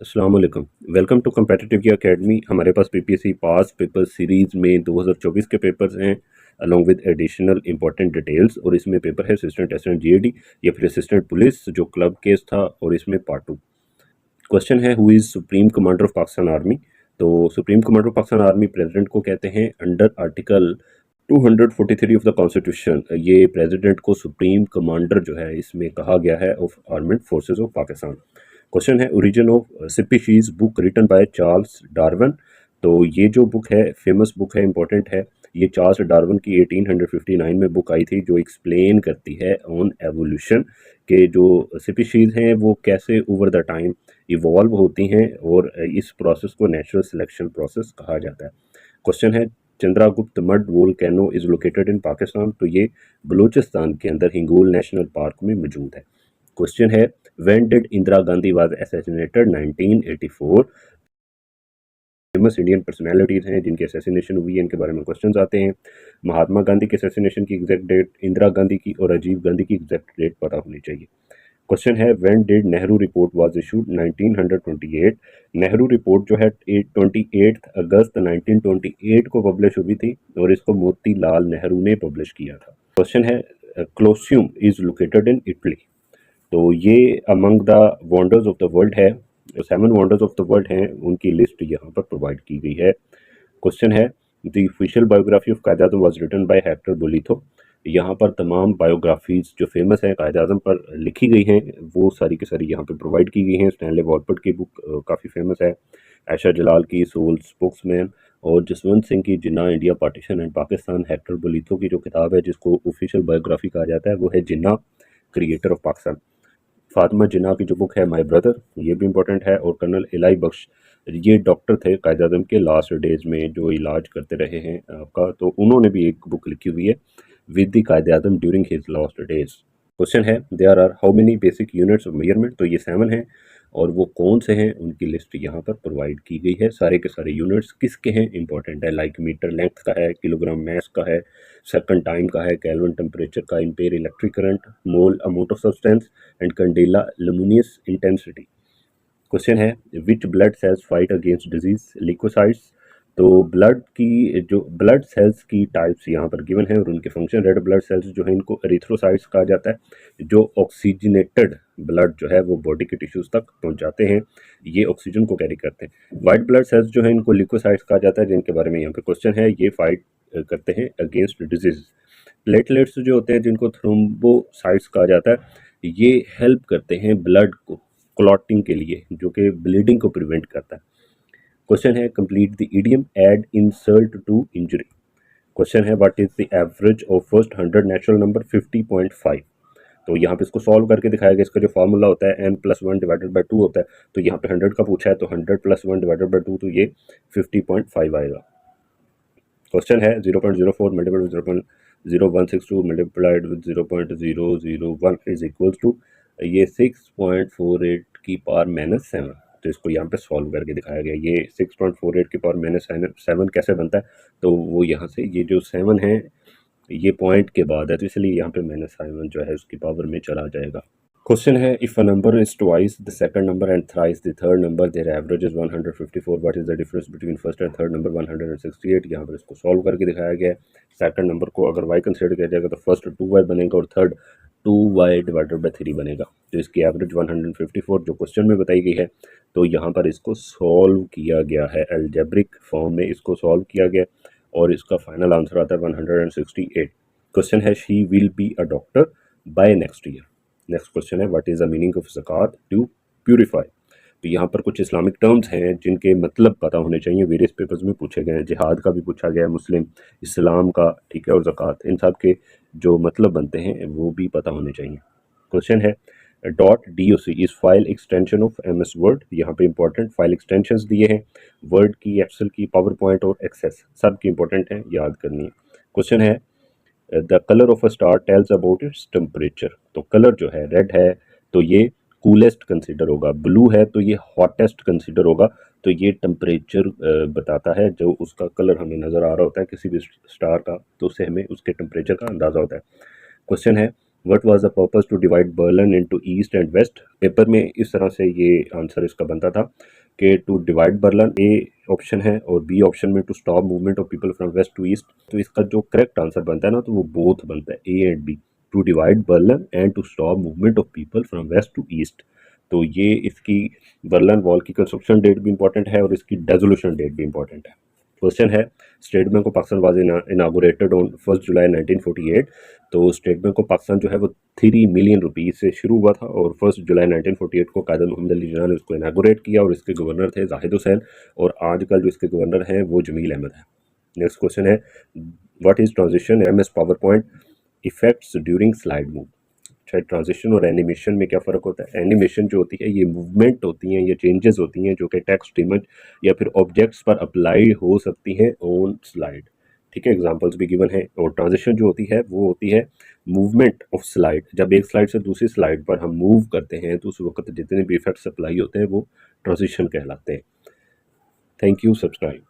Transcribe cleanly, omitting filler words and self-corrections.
अस्सलाम वालेकुम। Welcome to competitive की अकेडमी। हमारे पास पीपीएससी पास पेपर सीरीज़ में 2024 के पेपर्स हैं along with additional important details. और इसमें पेपर है असिस्टेंट एसएससी जीएडी या फिर असिस्टेंट पुलिस जो क्लब केस था, और इसमें पार्ट 2। क्वेश्चन है who is supreme commander of Pakistan army. तो supreme commander of Pakistan army president को कहते हैं। Under article 243 of the constitution ये प्रेसिडेंट को सुप्रीम कमांडर जो है इसमें कहा गया है of armed forces of Pakistan. Question है origin of species book written by Charles Darwin. तो ये जो बुक है फेमस बुक है, इंपॉर्टेंट है। ये चार्ल्स डार्विन की 1859 में बुक आई थी जो एक्सप्लेन करती है ऑन एवोल्यूशन के जो स्पीशीज हैं वो कैसे ओवर द टाइम इवॉल्व होती हैं, और इस प्रोसेस को नेचुरल सिलेक्शन प्रोसेस कहा जाता है। क्वेश्चन है Chandragupta mud volcano is located in Pakistan. तो ये बलूचिस्तान के अंदर हिंगोल नेशनल पार्क में मौजूद है। क्वेश्चन है when did Indira Gandhi was assassinated 1984। Famous Indian personalities हैं जिनकी असैसिनेशन हुई है, इनके बारे में क्वेश्चंस आते हैं। महात्मा गांधी के असैसिनेशन की एग्जैक्ट डेट, इंदिरा गांधी की और राजीव गांधी की एग्जैक्ट डेट पता होनी चाहिए। क्वेश्चन है when did Nehru report was issued 1928। Nehru report जो है 28 अगस्त 1928 को पब्लिश हुई थी और इसको मोतीलाल नेहरू ने पब्लिश किया था। क्वेश्चन है क्लोसियम इज लोकेटेड इन इटली। तो ये among the wonders of the world है, 7 वंडर्स ऑफ द वर्ल्ड हैं, उनकी लिस्ट यहाँ पर प्रोवाइड की गई है। क्वेश्चन है the official biography of Quaid Azam was written by Hector Bolitho. यहाँ पर तमाम बायोग्राफीज जो फेमस हैं कायद आज़म पर लिखी गई हैं वो सारी की सारी यहाँ पे प्रोवाइड की गई हैं। स्टैनले वॉलपर्ट की बुक काफ़ी फेमस है। आयशा जलाल की सोल स्पोक्समैन, और जसवंत सिंह की Jinnah India partition and Pakistan. Hector Bolitho की जो किताब है जिसको ऑफिशियल बायोग्राफी कहा जाता है वो है जिन्ना क्रिएटर ऑफ पाकिस्तान। फातिमा जिन्ना की जो बुक है माय ब्रदर, ये भी इंपॉर्टेंट है। और कर्नल इलाई बख्श, ये डॉक्टर थे कायद आज़म के लास्ट डेज में जो इलाज करते रहे हैं आपका, तो उन्होंने भी एक बुक लिखी हुई है with the Quaid Azam during his last days. Question है there are how many basic units of measurement. तो ये 7 हैं, और वो कौन से हैं उनकी लिस्ट यहाँ पर प्रोवाइड की गई है। सारे के सारे यूनिट्स किसके हैं इंपॉर्टेंट है, लाइक मीटर लेंथ का है, किलोग्राम मैस का है, सेकंड टाइम का है, केल्विन टेम्परेचर का, ampere electric current, mole amount of substance and candela luminous intensity. Question है which blood cells fight against disease leucocytes. तो ब्लड की जो ब्लड सेल्स की टाइप्स यहाँ पर गिवन है और उनके फंक्शन। रेड ब्लड सेल्स जो है इनको एरिथ्रोसाइट्स कहा जाता है जो ऑक्सीजनेटेड ब्लड जो है वो बॉडी के टिश्यूज तक पहुँचाते हैं, ये ऑक्सीजन को कैरी करते हैं। वाइट ब्लड सेल्स जो है इनको लिकोसाइट्स कहा जाता है जिनके बारे में यहाँ पे क्वेश्चन है, ये फाइट करते हैं अगेंस्ट डिजीज। प्लेटलेट्स जो होते हैं जिनको थ्रोम्बोसाइट्स कहा जाता है, ये हेल्प करते हैं ब्लड को क्लॉटिंग के लिए जो कि ब्लीडिंग को प्रिवेंट करता है। क्वेश्चन है complete the idiom add insult to injury. Question है what is the average of first 100 natural number 50.5। तो यहाँ पे इसको सॉल्व करके दिखाया गया। इसका जो फॉर्मूला होता है n+1 डिवाइडेड बाई 2 होता है, तो यहाँ पे 100 का पूछा है तो 100+1 डिवाइडेड बाई 2 तो ये 50.5 आएगा। क्वेश्चन है 0.04 multiplied with 0.0162 multiplied with 0.001 is equals to, ये 6.48 की पावर -7। तो इसको यहाँ पे सॉल्व करके दिखाया गया। ये 6.48 की पावर -7 कैसे बनता है, तो वो यहाँ से ये जो 7 है ये पॉइंट के बाद है, तो इसलिए यहाँ पे -7 जो है उसकी पावर में चला जाएगा। क्वेश्चन है if a number is twice the second number and thrice the third number there average is 154, what is the difference between first and third number 168। यहाँ पर इसको सॉल्व करके दिखाया गया है। सेकंड नंबर को अगर y कंसिडर किया जाएगा तो फर्स्ट 2y बनेगा और थर्ड 2y डिवाइडेड बाई 3 बनेगा। तो इसकी एवरेज 154 जो क्वेश्चन में बताई गई है, तो यहाँ पर इसको सॉल्व किया गया है, अलजेब्रिक फॉर्म में इसको सॉल्व किया गया और इसका फाइनल आंसर आता है 168। क्वेश्चन है she will be a doctor by next year. Next question है what is the meaning of ज़कात टू प्यूरिफाई। तो यहाँ पर कुछ इस्लामिक टर्म्स हैं जिनके मतलब पता होने चाहिए, वेरियस पेपर्स में पूछे गए हैं। जिहाद का भी पूछा गया है, मुस्लिम इस्लाम का, ठीक है, और ज़कात, इन सब के जो मतलब बनते हैं वो भी पता होने चाहिए। क्वेश्चन है .doc is file extension of MS word. यहाँ पे इंपॉर्टेंट फाइल एक्सटेंशंस दिए हैं, वर्ड की, एक्सेल की, पावर पॉइंट और एक्सेस, सब की इंपॉर्टेंट है, याद करनी है। क्वेश्चन है the colour of a star tells about its temperature. तो कलर जो है रेड है तो ये कूलेस्ट कंसिडर होगा, ब्लू है तो ये हॉटेस्ट कंसिडर होगा। तो ये टेम्परेचर बताता है, जो उसका कलर हमें नज़र आ रहा होता है किसी भी स्टार का, तो उससे हमें उसके टेम्परेचर का अंदाज़ा होता है। क्वेश्चन है what was the purpose to divide Berlin into east and west. Paper में इस तरह से ये आंसर इसका बनता था कि to divide Berlin A option है और बी ऑप्शन में to stop movement of people from west to east. तो इसका जो करेक्ट आंसर बनता है ना, तो वो बोथ बनता है, A and B, to divide Berlin and to stop movement of people from west to east. तो ये इसकी बर्लिन वॉल की कंस्ट्रक्शन डेट भी इंपॉर्टेंट है और इसकी डेजोल्यूशन डेट भी इंपॉर्टेंट है। क्वेश्चन है, state bank of Pakistan was inaugurated on 1 July 1948। तो स्टेट बैंक ऑफ पाकिस्तान जो है वो 3 मिलियन रुपीस से शुरू हुआ था और 1 जुलाई 1948 को कायद मोहम्मद अली जिन्ना ने उसको इनागोरेट किया और इसके गवर्नर थे जाहिद हुसैन और आजकल जो इसके गवर्नर हैं वो जमील अहमद है। नेक्स्ट क्वेश्चन है, what is transition MS power point effects during slide move. अच्छा, ट्रांजिशन और एनिमेशन में क्या फ़र्क होता है। एनिमेशन जो होती है ये मूवमेंट होती हैं, ये चेंजेस होती हैं जो कि टेक्स्ट, इमेज या फिर ऑब्जेक्ट्स पर अप्लाई हो सकती हैं ऑन स्लाइड। ठीक है, एग्जांपल्स भी गिवन है। और ट्रांजिशन जो होती है वो होती है मूवमेंट ऑफ स्लाइड। जब एक स्लाइड से दूसरी स्लाइड पर हम मूव करते हैं तो उस वक्त जितने भी इफेक्ट्स अप्लाई होते हैं वो ट्रांजिशन कहलाते हैं। Thank you, subscribe.